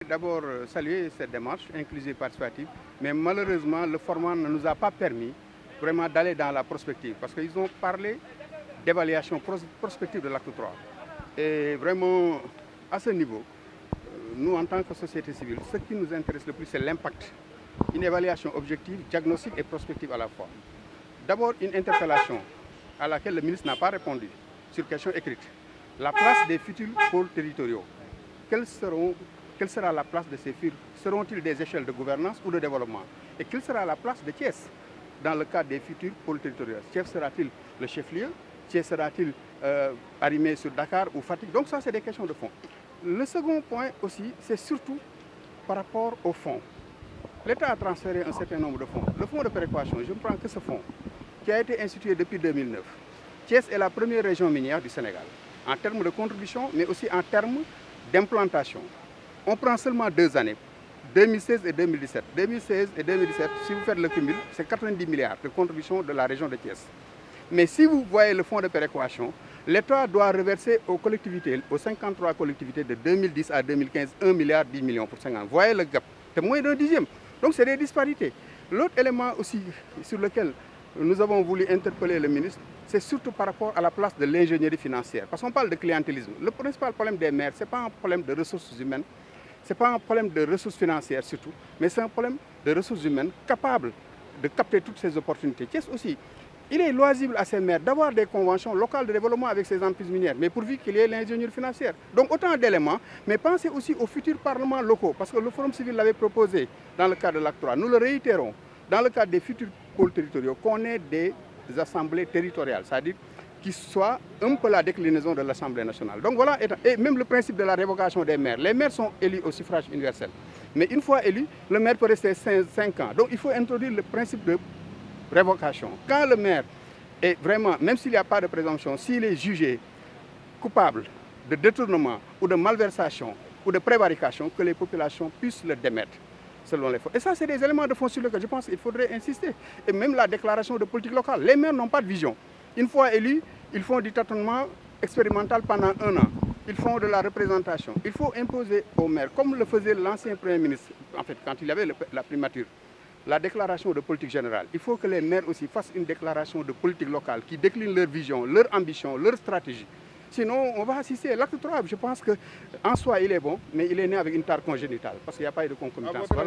D'abord, saluer cette démarche inclusive participative, mais malheureusement, le format ne nous a pas permis vraiment d'aller dans la prospective, parce qu'ils ont parlé d'évaluation prospective de l'acte 3. Et vraiment, à ce niveau, nous, en tant que société civile, ce qui nous intéresse le plus, c'est l'impact. Une évaluation objective, diagnostique et prospective à la fois. D'abord, une interpellation à laquelle le ministre n'a pas répondu, sur question écrite. La place des futurs pôles territoriaux. Quelle sera la place de ces futurs? Seront-ils des échelles de gouvernance ou de développement? Et quelle sera la place de Thiès dans le cadre des futurs pôles territoriaux? Thiès sera-t-il le chef-lieu? Thiès sera-t-il arrimé sur Dakar ou Fatick? Donc ça, c'est des questions de fond. Le second point aussi, c'est surtout par rapport au fonds. L'État a transféré un certain nombre de fonds. Le fonds de péréquation, je ne prends que ce fonds, qui a été institué depuis 2009. Thiès est la première région minière du Sénégal, en termes de contribution, mais aussi en termes d'implantation. On prend seulement 2 années, 2016 et 2017. 2016 et 2017, si vous faites le cumul, c'est 90 milliards de contribution de la région de Thiès. Mais si vous voyez le fonds de péréquation, l'État doit reverser aux collectivités, aux 53 collectivités de 2010 à 2015, 1 milliard 10 millions pour 5 ans. Vous voyez le gap, c'est moins d'un dixième. Donc c'est des disparités. L'autre élément aussi sur lequel nous avons voulu interpeller le ministre, c'est surtout par rapport à la place de l'ingénierie financière. Parce qu'on parle de clientélisme. Le principal problème des maires, ce n'est pas un problème de ressources humaines, ce n'est pas un problème de ressources financières surtout, mais c'est un problème de ressources humaines capables de capter toutes ces opportunités. Thiès aussi, il est loisible à ces maires d'avoir des conventions locales de développement avec ces entreprises minières, mais pourvu qu'il y ait l'ingénierie financière. Donc autant d'éléments, mais pensez aussi aux futurs parlements locaux, parce que le Forum civil l'avait proposé dans le cadre de l'acte 3. Nous le réitérons, dans le cadre des futurs pôles territoriaux, qu'on ait des assemblées territoriales, c'est-à-dire qui soit un peu la déclinaison de l'Assemblée nationale. Donc voilà, et même le principe de la révocation des maires. Les maires sont élus au suffrage universel. Mais une fois élu, le maire peut rester 5 ans. Donc il faut introduire le principe de révocation. Quand le maire est vraiment, même s'il n'y a pas de présomption, s'il est jugé coupable de détournement ou de malversation ou de prévarication, que les populations puissent le démettre selon les fonds. Et ça, c'est des éléments de fond sur lesquels je pense qu'il faudrait insister. Et même la déclaration de politique locale. Les maires n'ont pas de vision. Une fois élus, ils font du tâtonnement expérimental pendant 1 an. Ils font de la représentation. Il faut imposer aux maires, comme le faisait l'ancien Premier ministre, en fait, quand il avait la primature, la déclaration de politique générale. Il faut que les maires aussi fassent une déclaration de politique locale qui décline leur vision, leur ambition, leur stratégie. Sinon, on va assister. L'acte 3, je pense qu'en soi, il est bon, mais il est né avec une tare congénitale, parce qu'il n'y a pas eu de concomitance. Voilà.